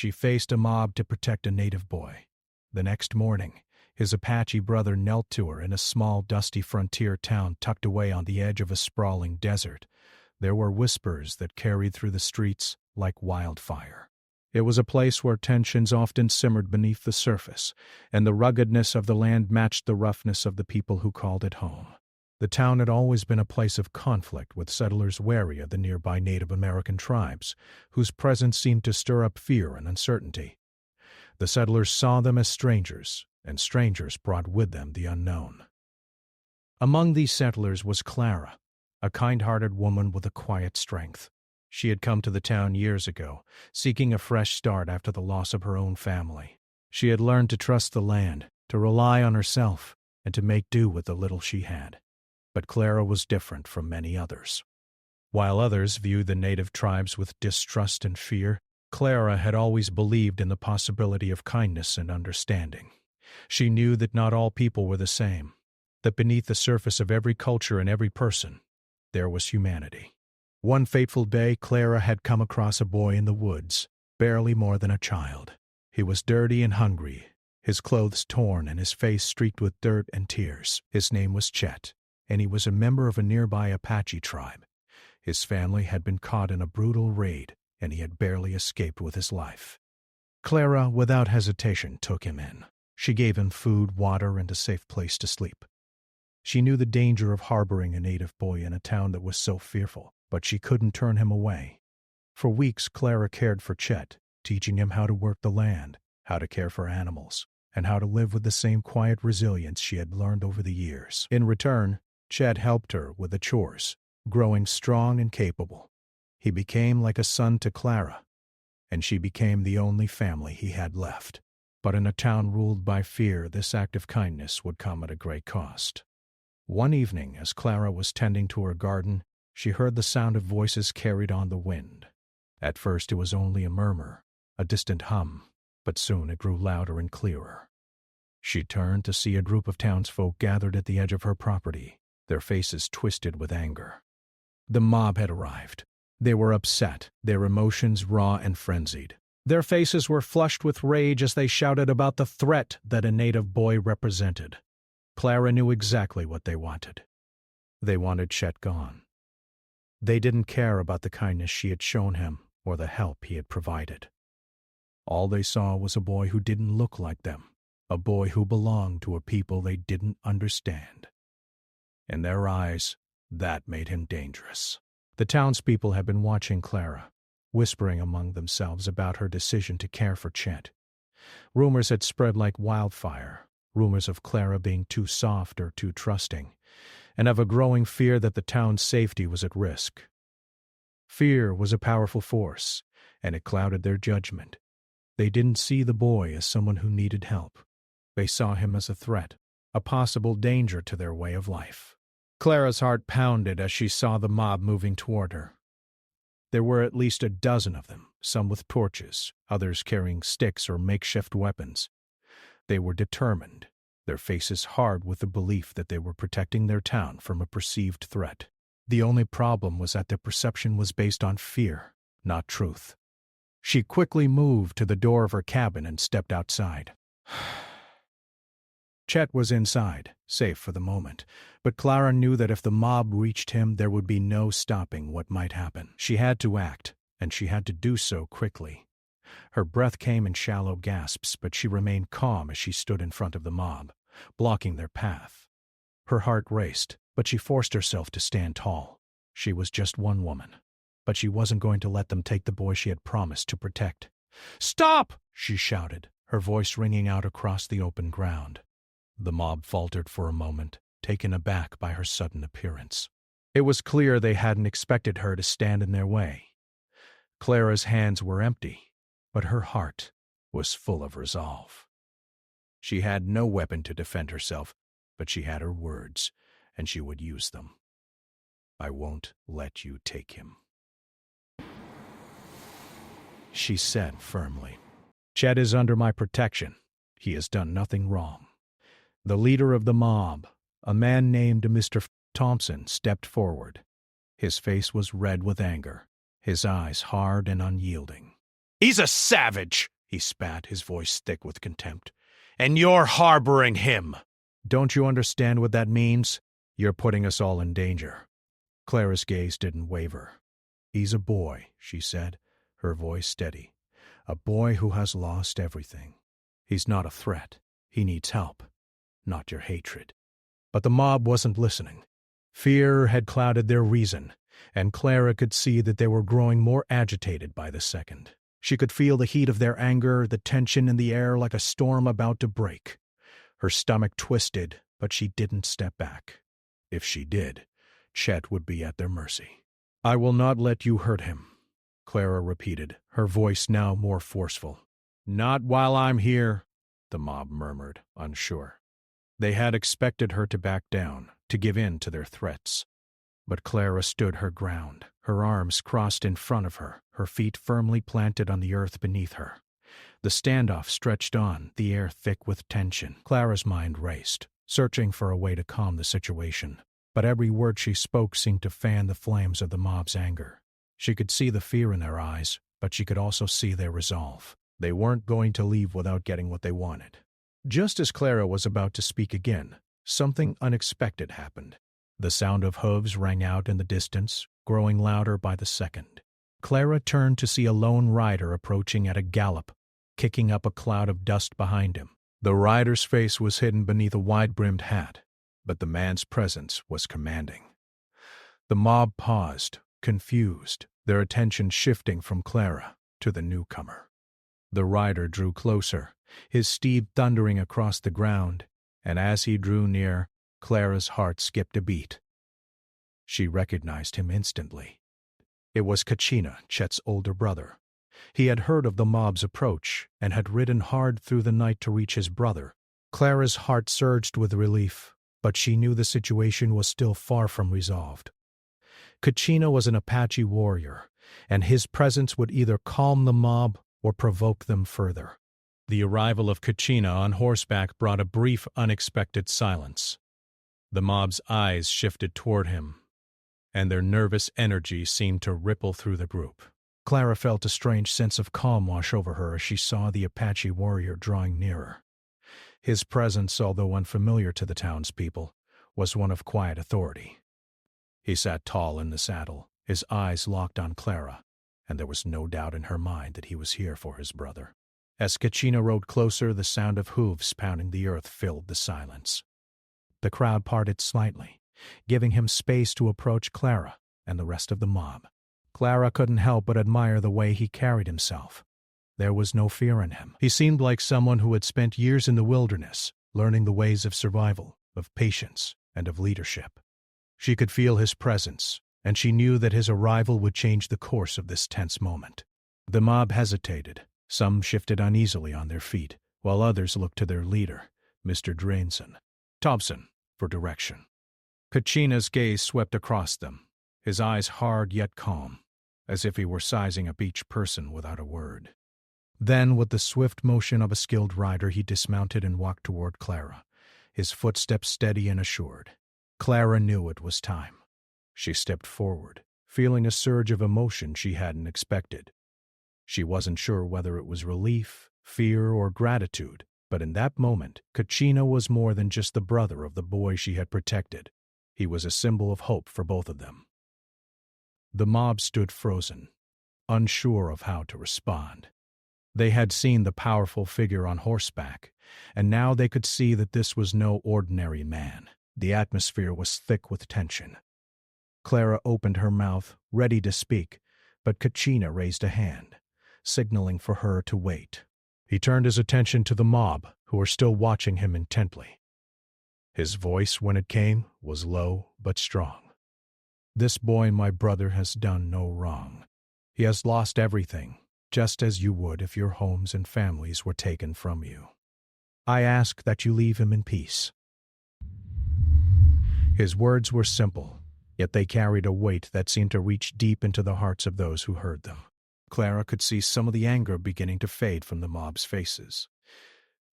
She faced a mob to protect a native boy. The next morning, his Apache brother knelt to her in a small, dusty frontier town tucked away on the edge of a sprawling desert. There were whispers that carried through the streets like wildfire. It was a place where tensions often simmered beneath the surface, and the ruggedness of the land matched the roughness of the people who called it home. The town had always been a place of conflict, with settlers wary of the nearby Native American tribes, whose presence seemed to stir up fear and uncertainty. The settlers saw them as strangers, and strangers brought with them the unknown. Among these settlers was Clara, a kind-hearted woman with a quiet strength. She had come to the town years ago, seeking a fresh start after the loss of her own family. She had learned to trust the land, to rely on herself, and to make do with the little she had. But Clara was different from many others. While others viewed the native tribes with distrust and fear, Clara had always believed in the possibility of kindness and understanding. She knew that not all people were the same, that beneath the surface of every culture and every person, there was humanity. One fateful day, Clara had come across a boy in the woods, barely more than a child. He was dirty and hungry, his clothes torn and his face streaked with dirt and tears. His name was Chet, and he was a member of a nearby Apache tribe. His family had been caught in a brutal raid, and he had barely escaped with his life. Clara, without hesitation, took him in. She gave him food, water, and a safe place to sleep. She knew the danger of harboring a native boy in a town that was so fearful, but she couldn't turn him away. For weeks, Clara cared for Chet, teaching him how to work the land, how to care for animals, and how to live with the same quiet resilience she had learned over the years. In return, Chet helped her with the chores, growing strong and capable. He became like a son to Clara, and she became the only family he had left. But in a town ruled by fear, this act of kindness would come at a great cost. One evening, as Clara was tending to her garden, she heard the sound of voices carried on the wind. At first it was only a murmur, a distant hum, but soon it grew louder and clearer. She turned to see a group of townsfolk gathered at the edge of her property, their faces twisted with anger. The mob had arrived. They were upset, their emotions raw and frenzied. Their faces were flushed with rage as they shouted about the threat that a native boy represented. Clara knew exactly what they wanted. They wanted Chet gone. They didn't care about the kindness she had shown him or the help he had provided. All they saw was a boy who didn't look like them, a boy who belonged to a people they didn't understand. In their eyes, that made him dangerous. The townspeople had been watching Clara, whispering among themselves about her decision to care for Chet. Rumors had spread like wildfire, rumors of Clara being too soft or too trusting, and of a growing fear that the town's safety was at risk. Fear was a powerful force, and it clouded their judgment. They didn't see the boy as someone who needed help. They saw him as a threat, a possible danger to their way of life. Clara's heart pounded as she saw the mob moving toward her. There were at least a dozen of them, some with torches, others carrying sticks or makeshift weapons. They were determined, their faces hard with the belief that they were protecting their town from a perceived threat. The only problem was that their perception was based on fear, not truth. She quickly moved to the door of her cabin and stepped outside. Chet was inside, safe for the moment, but Clara knew that if the mob reached him, there would be no stopping what might happen. She had to act, and she had to do so quickly. Her breath came in shallow gasps, but she remained calm as she stood in front of the mob, blocking their path. Her heart raced, but she forced herself to stand tall. She was just one woman, but she wasn't going to let them take the boy she had promised to protect. "Stop!" she shouted, her voice ringing out across the open ground. The mob faltered for a moment, taken aback by her sudden appearance. It was clear they hadn't expected her to stand in their way. Clara's hands were empty, but her heart was full of resolve. She had no weapon to defend herself, but she had her words, and she would use them. "I won't let you take him," she said firmly. "Chet is under my protection. He has done nothing wrong." The leader of the mob, a man named Mr. Thompson, stepped forward. His face was red with anger, his eyes hard and unyielding. He's a savage, he spat, his voice thick with contempt. And you're harboring him. Don't you understand what that means? You're putting us all in danger. Clara's gaze didn't waver. He's a boy, she said, her voice steady. A boy who has lost everything. He's not a threat. He needs help, not your hatred. But the mob wasn't listening. Fear had clouded their reason, and Clara could see that they were growing more agitated by the second. She could feel the heat of their anger, the tension in the air like a storm about to break. Her stomach twisted, but she didn't step back. If she did, Chet would be at their mercy. I will not let you hurt him, Clara repeated, her voice now more forceful. Not while I'm here, the mob murmured, unsure. They had expected her to back down, to give in to their threats. But Clara stood her ground, her arms crossed in front of her, her feet firmly planted on the earth beneath her. The standoff stretched on, the air thick with tension. Clara's mind raced, searching for a way to calm the situation. But every word she spoke seemed to fan the flames of the mob's anger. She could see the fear in their eyes, but she could also see their resolve. They weren't going to leave without getting what they wanted. Just as Clara was about to speak again, something unexpected happened. The sound of hooves rang out in the distance, growing louder by the second. Clara turned to see a lone rider approaching at a gallop, kicking up a cloud of dust behind him. The rider's face was hidden beneath a wide-brimmed hat, but the man's presence was commanding. The mob paused, confused, their attention shifting from Clara to the newcomer. The rider drew closer, his steed thundering across the ground, and as he drew near, Clara's heart skipped a beat. She recognized him instantly. It was Kachina, Chet's older brother. He had heard of the mob's approach and had ridden hard through the night to reach his brother. Clara's heart surged with relief, but she knew the situation was still far from resolved. Kachina was an Apache warrior, and his presence would either calm the mob or provoke them further. The arrival of Kachina on horseback brought a brief, unexpected silence. The mob's eyes shifted toward him, and their nervous energy seemed to ripple through the group. Clara felt a strange sense of calm wash over her as she saw the Apache warrior drawing nearer. His presence, although unfamiliar to the townspeople, was one of quiet authority. He sat tall in the saddle, his eyes locked on Clara, and there was no doubt in her mind that he was here for his brother. As Kachina rode closer, the sound of hooves pounding the earth filled the silence. The crowd parted slightly, giving him space to approach Clara and the rest of the mob. Clara couldn't help but admire the way he carried himself. There was no fear in him. He seemed like someone who had spent years in the wilderness, learning the ways of survival, of patience, and of leadership. She could feel his presence, and she knew that his arrival would change the course of this tense moment. The mob hesitated. Some shifted uneasily on their feet, while others looked to their leader, Mr. Thompson, for direction. Kachina's gaze swept across them, his eyes hard yet calm, as if he were sizing up each person without a word. Then, with the swift motion of a skilled rider, he dismounted and walked toward Clara, his footsteps steady and assured. Clara knew it was time. She stepped forward, feeling a surge of emotion she hadn't expected. She wasn't sure whether it was relief, fear, or gratitude, but in that moment, Kachina was more than just the brother of the boy she had protected. He was a symbol of hope for both of them. The mob stood frozen, unsure of how to respond. They had seen the powerful figure on horseback, and now they could see that this was no ordinary man. The atmosphere was thick with tension. Clara opened her mouth, ready to speak, but Kachina raised a hand, signaling for her to wait. He turned his attention to the mob, who were still watching him intently. His voice, when it came, was low but strong. This boy, my brother, has done no wrong. He has lost everything, just as you would if your homes and families were taken from you. I ask that you leave him in peace. His words were simple, yet they carried a weight that seemed to reach deep into the hearts of those who heard them. Clara could see some of the anger beginning to fade from the mob's faces.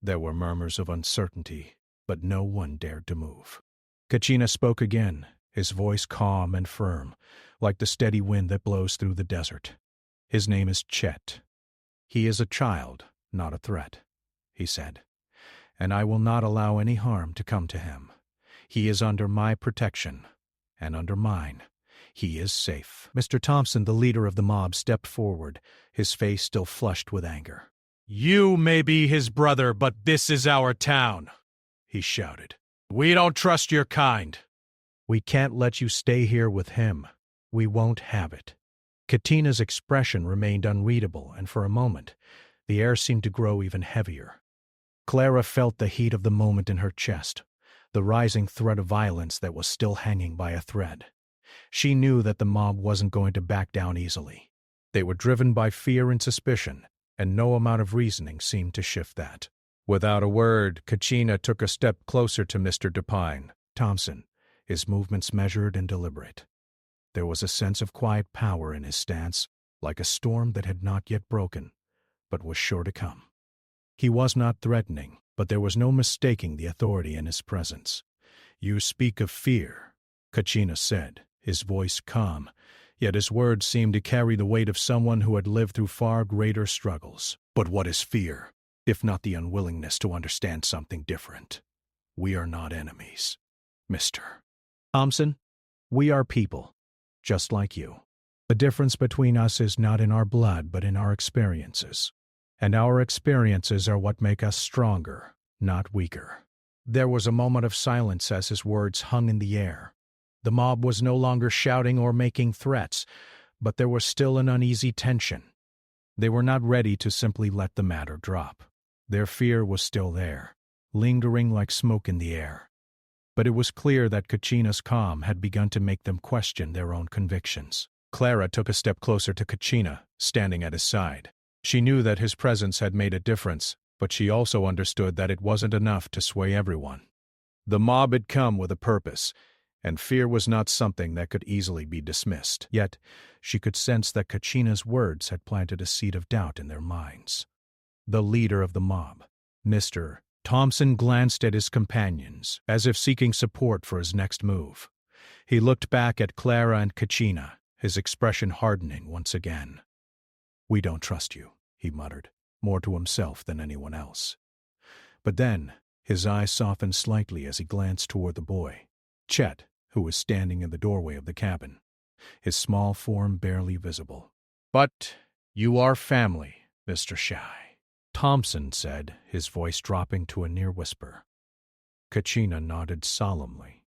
There were murmurs of uncertainty, but no one dared to move. Kachina spoke again, his voice calm and firm, like the steady wind that blows through the desert. His name is Chet. "He is a child, not a threat," he said, "and I will not allow any harm to come to him. He is under my protection, and under mine. He is safe." Mr. Thompson, the leader of the mob, stepped forward, his face still flushed with anger. "You may be his brother, but this is our town," he shouted. "We don't trust your kind. We can't let you stay here with him. We won't have it." Katina's expression remained unreadable, and for a moment, the air seemed to grow even heavier. Clara felt the heat of the moment in her chest, the rising threat of violence that was still hanging by a thread. She knew that the mob wasn't going to back down easily. They were driven by fear and suspicion, and no amount of reasoning seemed to shift that. Without a word, Kachina took a step closer to Mr. Thompson, his movements measured and deliberate. There was a sense of quiet power in his stance, like a storm that had not yet broken, but was sure to come. He was not threatening, but there was no mistaking the authority in his presence. "You speak of fear," Kachina said, his voice calm, yet his words seemed to carry the weight of someone who had lived through far greater struggles. "But what is fear, if not the unwillingness to understand something different? We are not enemies, Mr. Thompson. We are people, just like you. The difference between us is not in our blood, but in our experiences. And our experiences are what make us stronger, not weaker." There was a moment of silence as his words hung in the air. The mob was no longer shouting or making threats, but there was still an uneasy tension. They were not ready to simply let the matter drop. Their fear was still there, lingering like smoke in the air. But it was clear that Kachina's calm had begun to make them question their own convictions. Clara took a step closer to Kachina, standing at his side. She knew that his presence had made a difference, but she also understood that it wasn't enough to sway everyone. The mob had come with a purpose, and fear was not something that could easily be dismissed. Yet, she could sense that Kachina's words had planted a seed of doubt in their minds. The leader of the mob, Mr. Thompson, glanced at his companions, as if seeking support for his next move. He looked back at Clara and Kachina, his expression hardening once again. "We don't trust you," he muttered, more to himself than anyone else. But then, his eyes softened slightly as he glanced toward the boy, Chet, who was standing in the doorway of the cabin, his small form barely visible. "But you are family, Mr. Shy," Thompson said, his voice dropping to a near whisper. Kachina nodded solemnly.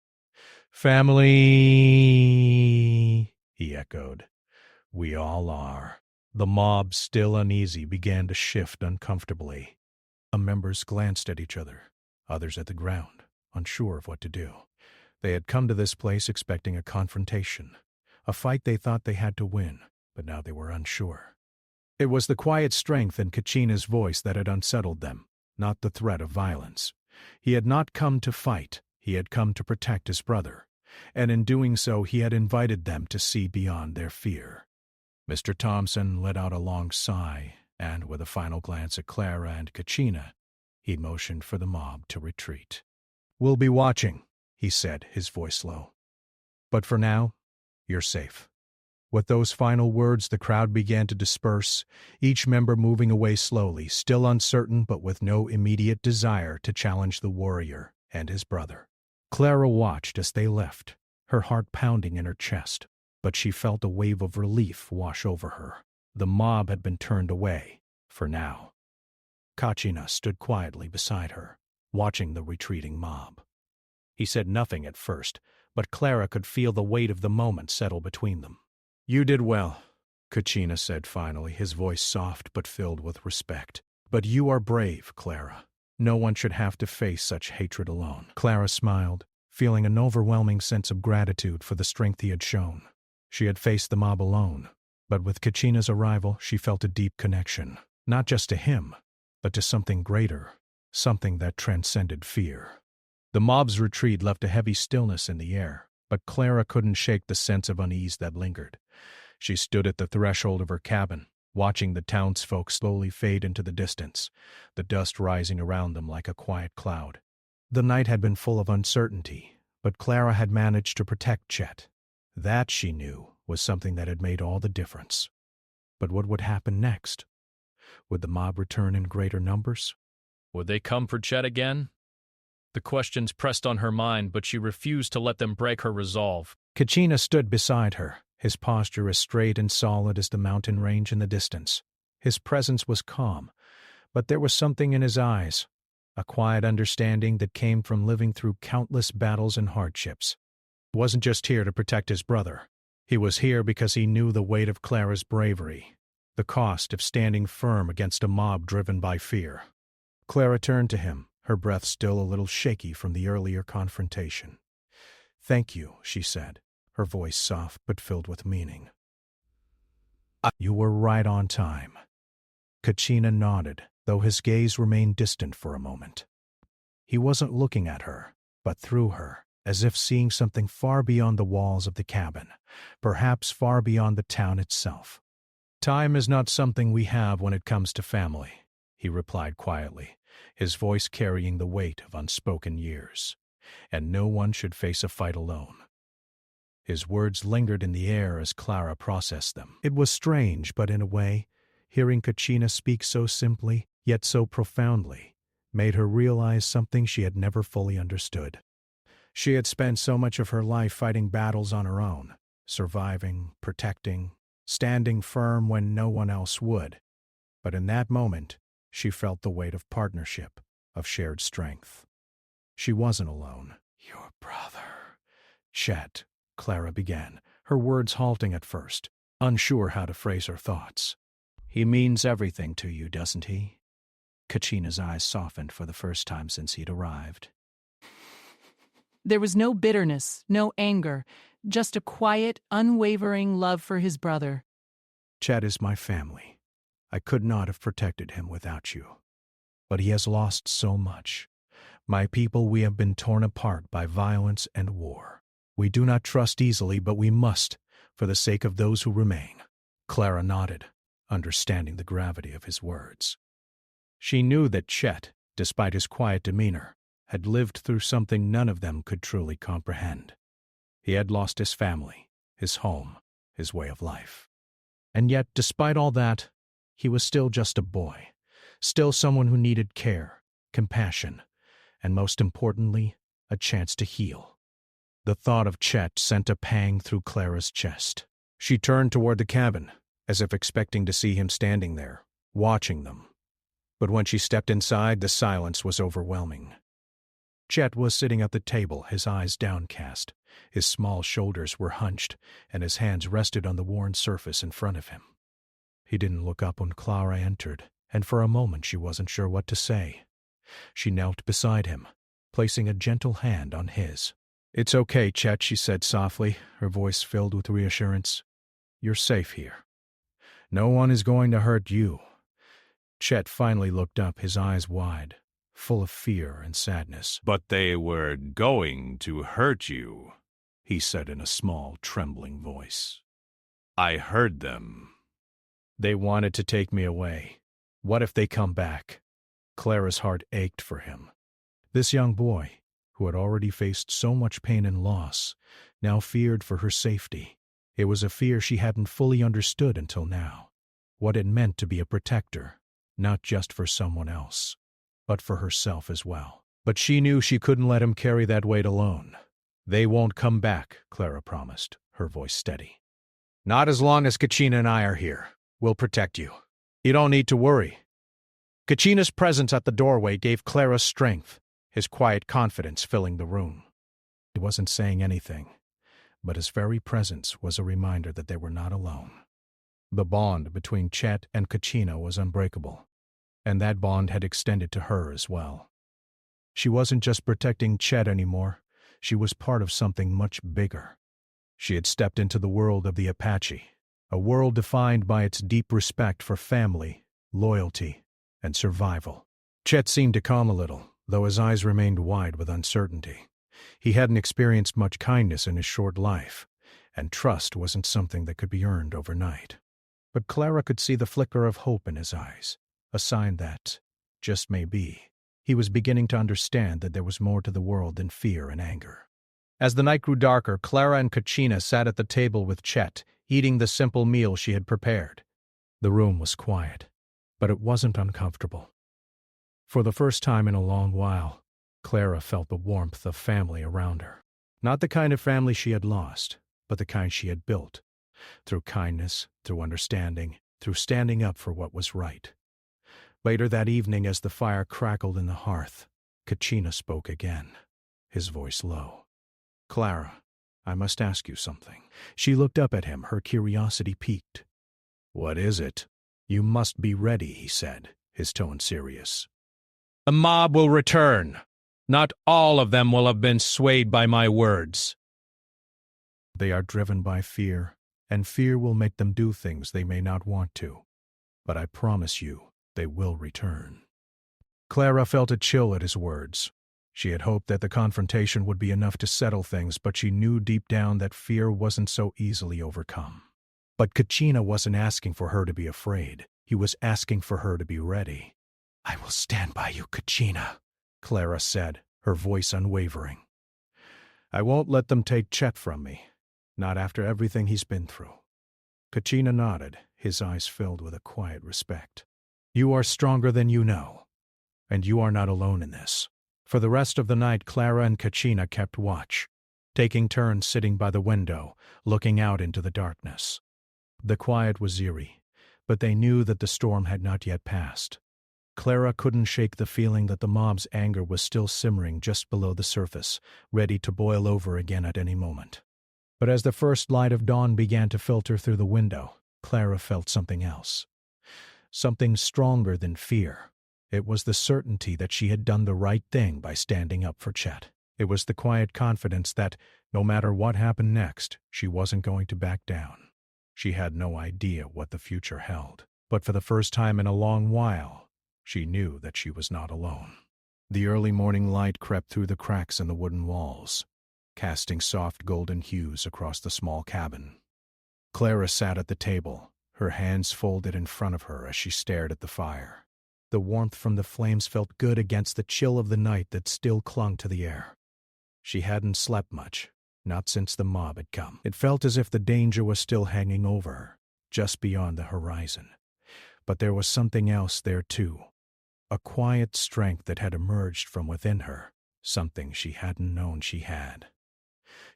"Family," he echoed. "We all are." The mob, still uneasy, began to shift uncomfortably. Some members glanced at each other, others at the ground, unsure of what to do. They had come to this place expecting a confrontation, a fight they thought they had to win, but now they were unsure. It was the quiet strength in Kachina's voice that had unsettled them, not the threat of violence. He had not come to fight, he had come to protect his brother, and in doing so he had invited them to see beyond their fear. Mr. Thompson let out a long sigh, and with a final glance at Clara and Kachina, he motioned for the mob to retreat. "We'll be watching," he said, his voice low. "But for now, you're safe." With those final words, the crowd began to disperse, each member moving away slowly, still uncertain but with no immediate desire to challenge the warrior and his brother. Clara watched as they left, her heart pounding in her chest, but she felt a wave of relief wash over her. The mob had been turned away, for now. Kachina stood quietly beside her, watching the retreating mob. He said nothing at first, but Clara could feel the weight of the moment settle between them. "You did well," Kachina said finally, his voice soft but filled with respect. "But you are brave, Clara. No one should have to face such hatred alone." Clara smiled, feeling an overwhelming sense of gratitude for the strength he had shown. She had faced the mob alone, but with Kachina's arrival she felt a deep connection, not just to him, but to something greater, something that transcended fear. The mob's retreat left a heavy stillness in the air, but Clara couldn't shake the sense of unease that lingered. She stood at the threshold of her cabin, watching the townsfolk slowly fade into the distance, the dust rising around them like a quiet cloud. The night had been full of uncertainty, but Clara had managed to protect Chet. That, she knew, was something that had made all the difference. But what would happen next? Would the mob return in greater numbers? Would they come for Chet again? The questions pressed on her mind, but she refused to let them break her resolve. Kachina stood beside her, his posture as straight and solid as the mountain range in the distance. His presence was calm, but there was something in his eyes, a quiet understanding that came from living through countless battles and hardships. He wasn't just here to protect his brother. He was here because he knew the weight of Clara's bravery, the cost of standing firm against a mob driven by fear. Clara turned to him, her breath still a little shaky from the earlier confrontation. "Thank you," she said, her voice soft but filled with meaning. "You were right on time." Kachina nodded, though his gaze remained distant for a moment. He wasn't looking at her, but through her, as if seeing something far beyond the walls of the cabin, perhaps far beyond the town itself. "Time is not something we have when it comes to family," he replied quietly, his voice carrying the weight of unspoken years. "And no one should face a fight alone." His words lingered in the air as Clara processed them. It was strange, but in a way, hearing Kachina speak so simply, yet so profoundly, made her realize something she had never fully understood. She had spent so much of her life fighting battles on her own, surviving, protecting, standing firm when no one else would. But in that moment, she felt the weight of partnership, of shared strength. She wasn't alone. "Your brother, Chet," Clara began, her words halting at first, unsure how to phrase her thoughts. "He means everything to you, doesn't he?" Kachina's eyes softened for the first time since he'd arrived. There was no bitterness, no anger, just a quiet, unwavering love for his brother. "Chet is my family. I could not have protected him without you. But he has lost so much. My people, we have been torn apart by violence and war. We do not trust easily, but we must, for the sake of those who remain." Clara nodded, understanding the gravity of his words. She knew that Chet, despite his quiet demeanor, had lived through something none of them could truly comprehend. He had lost his family, his home, his way of life. And yet, despite all that, he was still just a boy, still someone who needed care, compassion, and most importantly, a chance to heal. The thought of Chet sent a pang through Clara's chest. She turned toward the cabin, as if expecting to see him standing there, watching them. But when she stepped inside, the silence was overwhelming. Chet was sitting at the table, his eyes downcast. His small shoulders were hunched, and his hands rested on the worn surface in front of him. He didn't look up when Clara entered, and for a moment she wasn't sure what to say. She knelt beside him, placing a gentle hand on his. "It's okay, Chet," she said softly, her voice filled with reassurance. "You're safe here. No one is going to hurt you." Chet finally looked up, his eyes wide, full of fear and sadness. "But they were going to hurt you," he said in a small, trembling voice. "I heard them." "They wanted to take me away. What if they come back?" Clara's heart ached for him. This young boy, who had already faced so much pain and loss, now feared for her safety. It was a fear she hadn't fully understood until now. What it meant to be a protector, not just for someone else, but for herself as well. But she knew she couldn't let him carry that weight alone. "They won't come back," Clara promised, her voice steady. "Not as long as Kachina and I are here. We'll protect you. You don't need to worry." Kachina's presence at the doorway gave Clara strength, his quiet confidence filling the room. He wasn't saying anything, but his very presence was a reminder that they were not alone. The bond between Chet and Kachina was unbreakable, and that bond had extended to her as well. She wasn't just protecting Chet anymore, she was part of something much bigger. She had stepped into the world of the Apache, a world defined by its deep respect for family, loyalty, and survival. Chet seemed to calm a little, though his eyes remained wide with uncertainty. He hadn't experienced much kindness in his short life, and trust wasn't something that could be earned overnight. But Clara could see the flicker of hope in his eyes, a sign that, just maybe, he was beginning to understand that there was more to the world than fear and anger. As the night grew darker, Clara and Kachina sat at the table with Chet, eating the simple meal she had prepared. The room was quiet. But it wasn't uncomfortable. For the first time in a long while, Clara felt the warmth of family around her. Not the kind of family she had lost, but the kind she had built, through kindness, through understanding, through standing up for what was right. Later that evening, as the fire crackled in the hearth, Kachina spoke again, his voice low. "Clara, I must ask you something." She looked up at him, her curiosity piqued. "What is it?" "You must be ready," he said, his tone serious. "The mob will return. Not all of them will have been swayed by my words." "They are driven by fear, and fear will make them do things they may not want to. But I promise you, they will return." Clara felt a chill at his words. She had hoped that the confrontation would be enough to settle things, but she knew deep down that fear wasn't so easily overcome. But Kachina wasn't asking for her to be afraid. He was asking for her to be ready. "I will stand by you, Kachina," Clara said, her voice unwavering. "I won't let them take Chet from me, not after everything he's been through." Kachina nodded, his eyes filled with a quiet respect. "You are stronger than you know, and you are not alone in this." For the rest of the night, Clara and Kachina kept watch, taking turns sitting by the window, looking out into the darkness. The quiet was eerie, but they knew that the storm had not yet passed. Clara couldn't shake the feeling that the mob's anger was still simmering just below the surface, ready to boil over again at any moment. But as the first light of dawn began to filter through the window, Clara felt something else. Something stronger than fear. It was the certainty that she had done the right thing by standing up for Chet. It was the quiet confidence that, no matter what happened next, she wasn't going to back down. She had no idea what the future held, but for the first time in a long while, she knew that she was not alone. The early morning light crept through the cracks in the wooden walls, casting soft golden hues across the small cabin. Clara sat at the table, her hands folded in front of her as she stared at the fire. The warmth from the flames felt good against the chill of the night that still clung to the air. She hadn't slept much, not since the mob had come. It felt as if the danger was still hanging over her, just beyond the horizon. But there was something else there too, a quiet strength that had emerged from within her, something she hadn't known she had.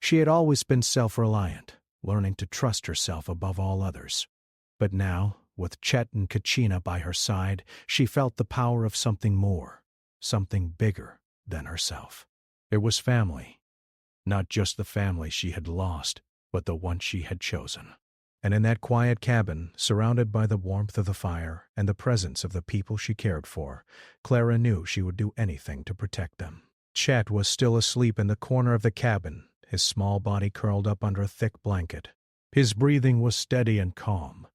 She had always been self-reliant, learning to trust herself above all others. But now, with Chet and Kachina by her side, she felt the power of something more, something bigger than herself. It was family. Not just the family she had lost, but the one she had chosen. And in that quiet cabin, surrounded by the warmth of the fire and the presence of the people she cared for, Clara knew she would do anything to protect them. Chet was still asleep in the corner of the cabin, his small body curled up under a thick blanket. His breathing was steady and calm,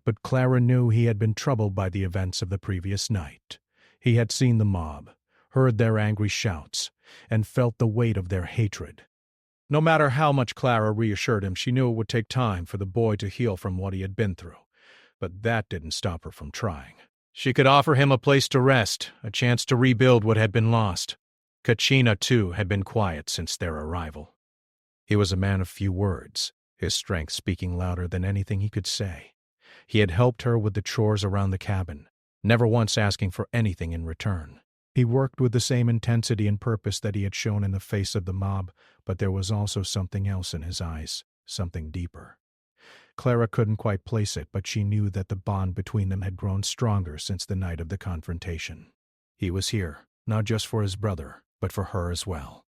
but Clara knew he had been troubled by the events of the previous night. He had seen the mob, heard their angry shouts, and felt the weight of their hatred. No matter how much Clara reassured him, she knew it would take time for the boy to heal from what he had been through. But that didn't stop her from trying. She could offer him a place to rest, a chance to rebuild what had been lost. Kachina, too, had been quiet since their arrival. He was a man of few words, his strength speaking louder than anything he could say. He had helped her with the chores around the cabin, never once asking for anything in return. He worked with the same intensity and purpose that he had shown in the face of the mob, but there was also something else in his eyes, something deeper. Clara couldn't quite place it, but she knew that the bond between them had grown stronger since the night of the confrontation. He was here, not just for his brother, but for her as well.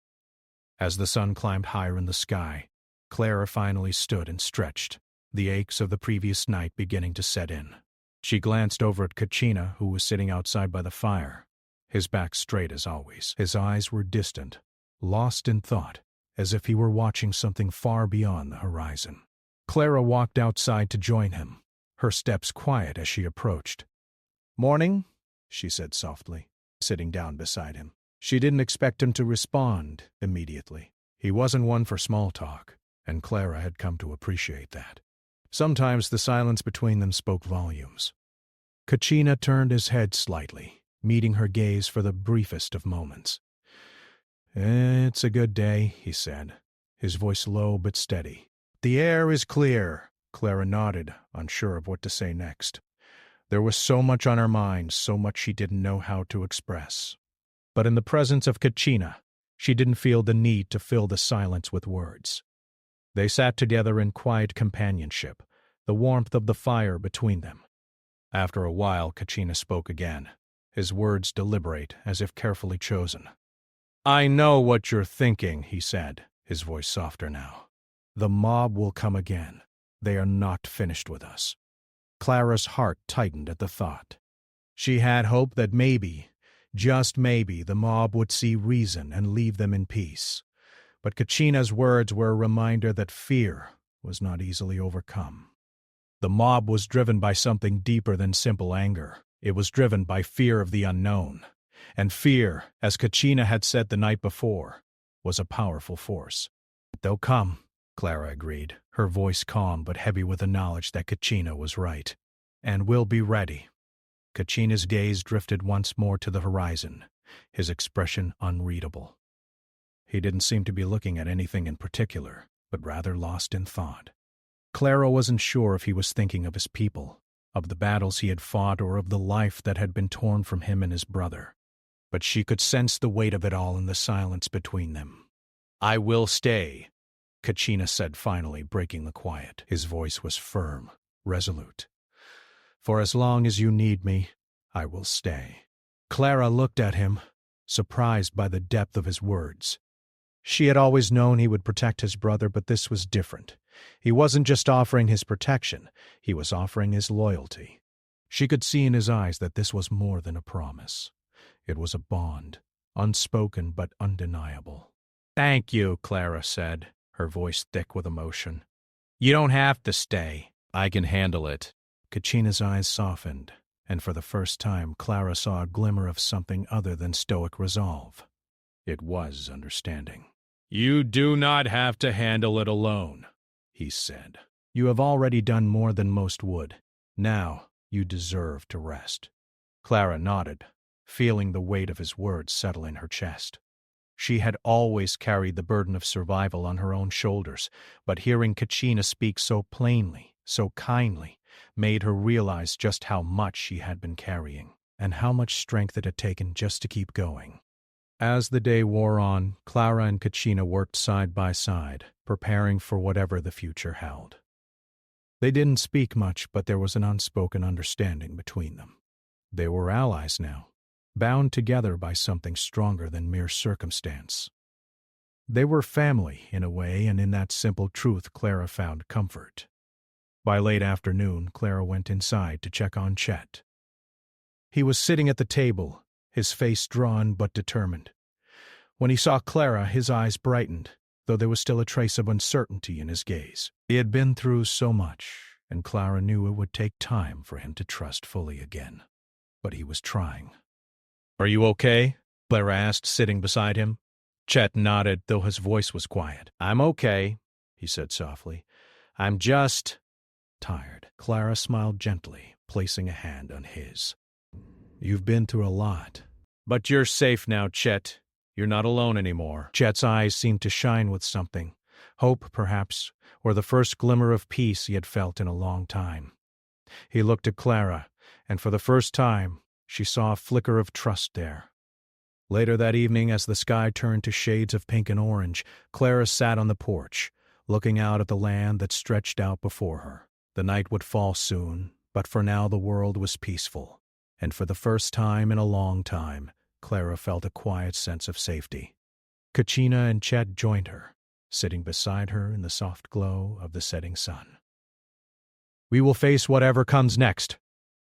As the sun climbed higher in the sky, Clara finally stood and stretched, the aches of the previous night beginning to set in. She glanced over at Kachina, who was sitting outside by the fire, his back straight as always. His eyes were distant, lost in thought, as if he were watching something far beyond the horizon. Clara walked outside to join him, her steps quiet as she approached. "Morning," she said softly, sitting down beside him. She didn't expect him to respond immediately. He wasn't one for small talk, and Clara had come to appreciate that. Sometimes the silence between them spoke volumes. Kachina turned his head slightly, meeting her gaze for the briefest of moments. "It's a good day," he said, his voice low but steady. "The air is clear," Clara nodded, unsure of what to say next. There was so much on her mind, so much she didn't know how to express. But in the presence of Kachina, she didn't feel the need to fill the silence with words. They sat together in quiet companionship, the warmth of the fire between them. After a while, Kachina spoke again, his words deliberate, as if carefully chosen. "I know what you're thinking," he said, his voice softer now. "The mob will come again. They are not finished with us." Clara's heart tightened at the thought. She had hoped that maybe, just maybe, the mob would see reason and leave them in peace. But Kachina's words were a reminder that fear was not easily overcome. The mob was driven by something deeper than simple anger. It was driven by fear of the unknown. And fear, as Kachina had said the night before, was a powerful force. "They'll come," Clara agreed, her voice calm but heavy with the knowledge that Kachina was right. "And we'll be ready." Kachina's gaze drifted once more to the horizon, his expression unreadable. He didn't seem to be looking at anything in particular, but rather lost in thought. Clara wasn't sure if he was thinking of his people, of the battles he had fought, or of the life that had been torn from him and his brother. But she could sense the weight of it all in the silence between them. "I will stay," Kachina said finally, breaking the quiet. His voice was firm, resolute. "For as long as you need me, I will stay." Clara looked at him, surprised by the depth of his words. She had always known he would protect his brother, but this was different. He wasn't just offering his protection, he was offering his loyalty. She could see in his eyes that this was more than a promise. It was a bond, unspoken but undeniable. "Thank you," Clara said, her voice thick with emotion. "You don't have to stay. I can handle it." Kachina's eyes softened, and for the first time Clara saw a glimmer of something other than stoic resolve. It was understanding. "You do not have to handle it alone," he said. "You have already done more than most would. Now you deserve to rest." Clara nodded, feeling the weight of his words settle in her chest. She had always carried the burden of survival on her own shoulders, but hearing Kachina speak so plainly, so kindly, made her realize just how much she had been carrying, and how much strength it had taken just to keep going. As the day wore on, Clara and Kachina worked side by side, preparing for whatever the future held. They didn't speak much, but there was an unspoken understanding between them. They were allies now, bound together by something stronger than mere circumstance. They were family, in a way, and in that simple truth Clara found comfort. By late afternoon, Clara went inside to check on Chet. He was sitting at the table, his face drawn but determined. When he saw Clara, his eyes brightened, though there was still a trace of uncertainty in his gaze. He had been through so much, and Clara knew it would take time for him to trust fully again. But he was trying. "Are you okay?" Clara asked, sitting beside him. Chet nodded, though his voice was quiet. "I'm okay," he said softly. "I'm just tired." Clara smiled gently, placing a hand on his. "You've been through a lot. But you're safe now, Chet. You're not alone anymore." Chet's eyes seemed to shine with something. Hope, perhaps, or the first glimmer of peace he had felt in a long time. He looked at Clara, and for the first time, she saw a flicker of trust there. Later that evening, as the sky turned to shades of pink and orange, Clara sat on the porch, looking out at the land that stretched out before her. The night would fall soon, but for now the world was peaceful. And for the first time in a long time, Clara felt a quiet sense of safety. Kachina and Chet joined her, sitting beside her in the soft glow of the setting sun. "We will face whatever comes next,"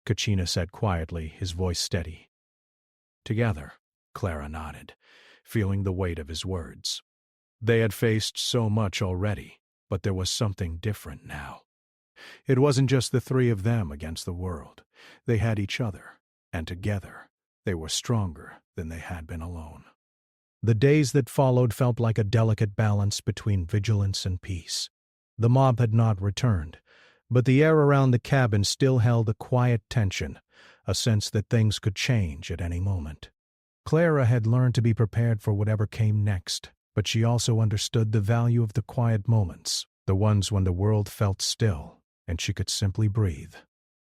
Kachina said quietly, his voice steady. "Together," Clara nodded, feeling the weight of his words. They had faced so much already, but there was something different now. It wasn't just the three of them against the world. They had each other. And together, they were stronger than they had been alone. The days that followed felt like a delicate balance between vigilance and peace. The mob had not returned, but the air around the cabin still held a quiet tension, a sense that things could change at any moment. Clara had learned to be prepared for whatever came next, but she also understood the value of the quiet moments, the ones when the world felt still and she could simply breathe.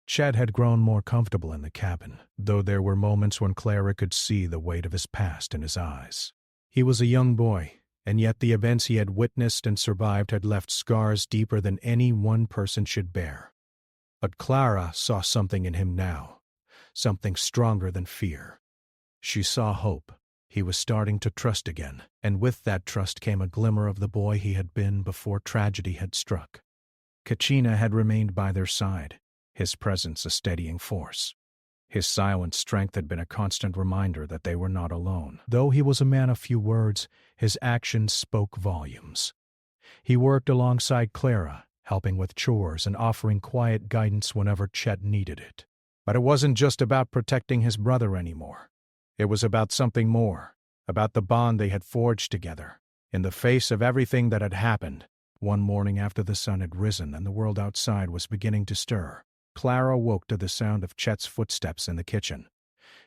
Chet had grown more comfortable in the cabin, though there were moments when Clara could see the weight of his past in his eyes. He was a young boy, and yet the events he had witnessed and survived had left scars deeper than any one person should bear. But Clara saw something in him now, something stronger than fear. She saw hope. He was starting to trust again, and with that trust came a glimmer of the boy he had been before tragedy had struck. Kachina had remained by their side, his presence a steadying force. His silent strength had been a constant reminder that they were not alone. Though he was a man of few words, his actions spoke volumes. He worked alongside Clara, helping with chores and offering quiet guidance whenever Chet needed it. But it wasn't just about protecting his brother anymore. It was about something more, about the bond they had forged together. In the face of everything that had happened, one morning after the sun had risen and the world outside was beginning to stir, Clara woke to the sound of Chet's footsteps in the kitchen.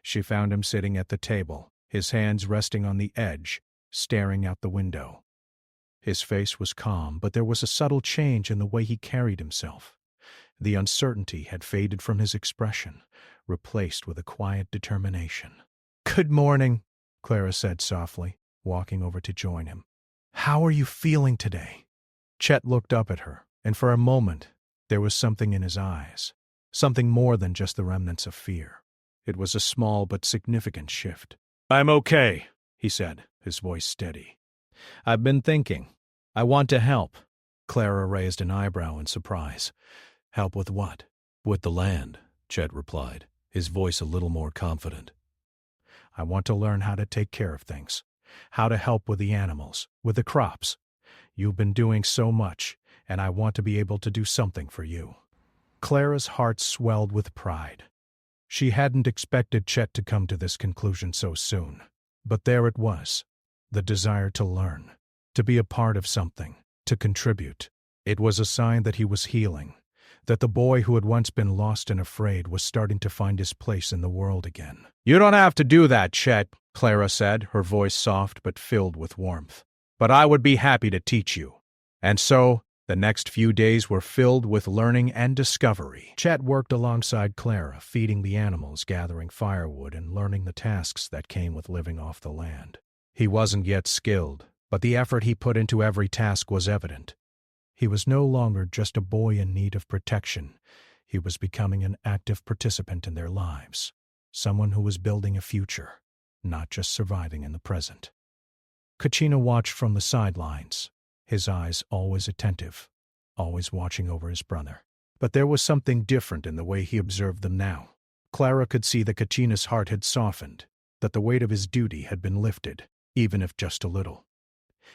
She found him sitting at the table, his hands resting on the edge, staring out the window. His face was calm, but there was a subtle change in the way he carried himself. The uncertainty had faded from his expression, replaced with a quiet determination. "Good morning," Clara said softly, walking over to join him. "How are you feeling today?" Chet looked up at her, and for a moment there was something in his eyes, something more than just the remnants of fear. It was a small but significant shift. "I'm okay," he said, his voice steady. "I've been thinking. I want to help." Clara raised an eyebrow in surprise. "Help with what?" "With the land," Chet replied, his voice a little more confident. "I want to learn how to take care of things, how to help with the animals, with the crops. You've been doing so much, and I want to be able to do something for you." Clara's heart swelled with pride. She hadn't expected Chet to come to this conclusion so soon, but there it was, the desire to learn, to be a part of something, to contribute. It was a sign that he was healing, that the boy who had once been lost and afraid was starting to find his place in the world again. "You don't have to do that, Chet," Clara said, her voice soft but filled with warmth. "But I would be happy to teach you." And so, the next few days were filled with learning and discovery. Chet worked alongside Clara, feeding the animals, gathering firewood, and learning the tasks that came with living off the land. He wasn't yet skilled, but the effort he put into every task was evident. He was no longer just a boy in need of protection. He was becoming an active participant in their lives, someone who was building a future, not just surviving in the present. Kachina watched from the sidelines, his eyes always attentive, always watching over his brother. But there was something different in the way he observed them now. Clara could see that Kachina's heart had softened, that the weight of his duty had been lifted, even if just a little.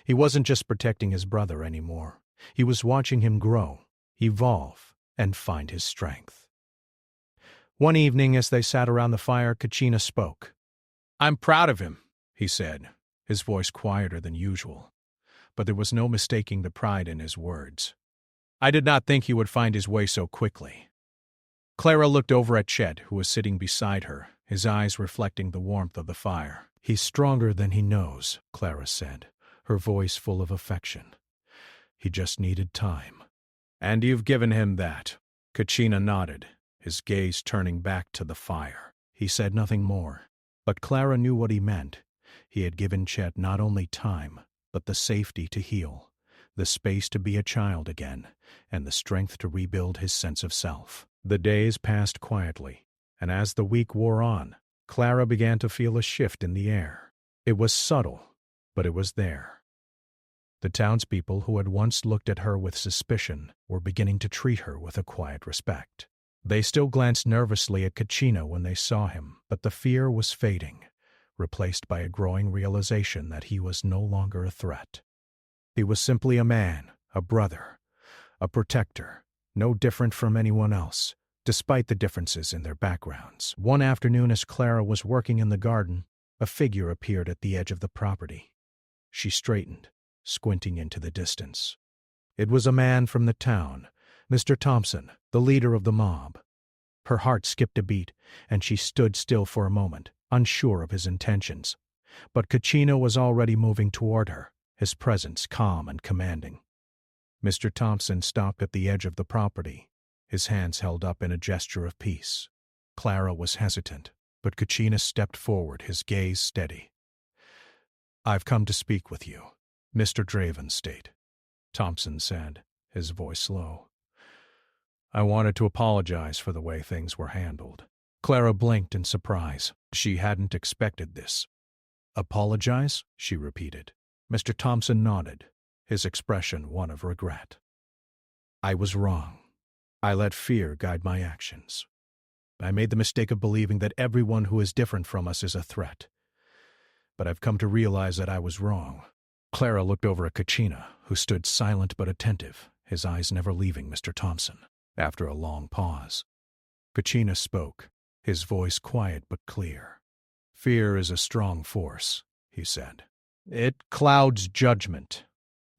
He wasn't just protecting his brother anymore. He was watching him grow, evolve, and find his strength. One evening, as they sat around the fire, Kachina spoke. "I'm proud of him," he said, his voice quieter than usual. But there was no mistaking the pride in his words. "I did not think he would find his way so quickly." Clara looked over at Chet, who was sitting beside her, his eyes reflecting the warmth of the fire. "He's stronger than he knows," Clara said, her voice full of affection. "He just needed time." "And you've given him that." Kachina nodded, his gaze turning back to the fire. He said nothing more, but Clara knew what he meant. He had given Chet not only time, but the safety to heal, the space to be a child again, and the strength to rebuild his sense of self. The days passed quietly, and as the week wore on, Clara began to feel a shift in the air. It was subtle, but it was there. The townspeople who had once looked at her with suspicion were beginning to treat her with a quiet respect. They still glanced nervously at Kachina when they saw him, but the fear was fading, replaced by a growing realization that he was no longer a threat. He was simply a man, a brother, a protector, no different from anyone else, despite the differences in their backgrounds. One afternoon, as Clara was working in the garden, a figure appeared at the edge of the property. She straightened, squinting into the distance. It was a man from the town, Mr. Thompson, the leader of the mob. Her heart skipped a beat, and she stood still for a moment, unsure of his intentions. But Kachina was already moving toward her, his presence calm and commanding. Mr. Thompson stopped at the edge of the property, his hands held up in a gesture of peace. Clara was hesitant, but Kachina stepped forward, his gaze steady. "I've come to speak with you, Mr. Draven, Thompson said, his voice low. "I wanted to apologize for the way things were handled." Clara blinked in surprise. She hadn't expected this. "Apologize?" she repeated. Mr. Thompson nodded, his expression one of regret. "I was wrong. I let fear guide my actions. I made the mistake of believing that everyone who is different from us is a threat. But I've come to realize that I was wrong." Clara looked over at Kachina, who stood silent but attentive, his eyes never leaving Mr. Thompson. After a long pause, Kachina spoke, his voice quiet but clear. "Fear is a strong force," he said. "It clouds judgment,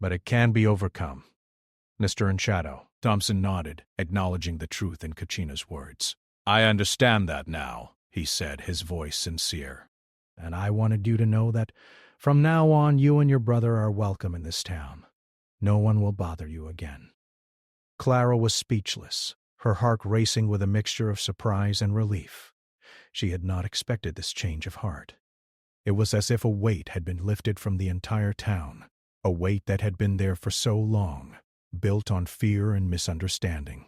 but it can be overcome." "Mr. in Shadow," Thompson nodded, acknowledging the truth in Kachina's words. "I understand that now," he said, his voice sincere. "And I wanted you to know that from now on you and your brother are welcome in this town. No one will bother you again." Clara was speechless, her heart racing with a mixture of surprise and relief. She had not expected this change of heart. It was as if a weight had been lifted from the entire town, a weight that had been there for so long, built on fear and misunderstanding.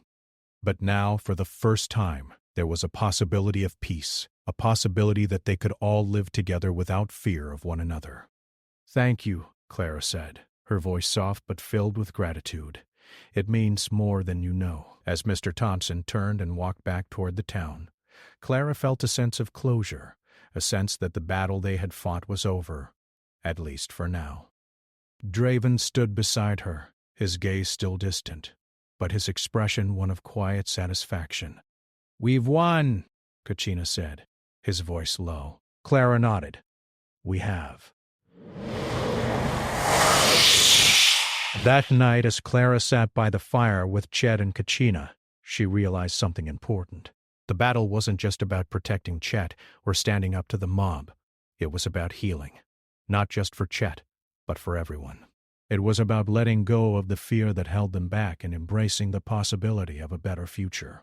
But now, for the first time, there was a possibility of peace, a possibility that they could all live together without fear of one another. "Thank you," Clara said, her voice soft but filled with gratitude. "It means more than you know." As Mr. Thompson turned and walked back toward the town, Clara felt a sense of closure, a sense that the battle they had fought was over, at least for now. Draven stood beside her, his gaze still distant, but his expression one of quiet satisfaction. "We've won," Kachina said, his voice low. Clara nodded. "We have." That night, as Clara sat by the fire with Ched and Kachina, she realized something important. The battle wasn't just about protecting Chet or standing up to the mob. It was about healing, not just for Chet, but for everyone. It was about letting go of the fear that held them back and embracing the possibility of a better future.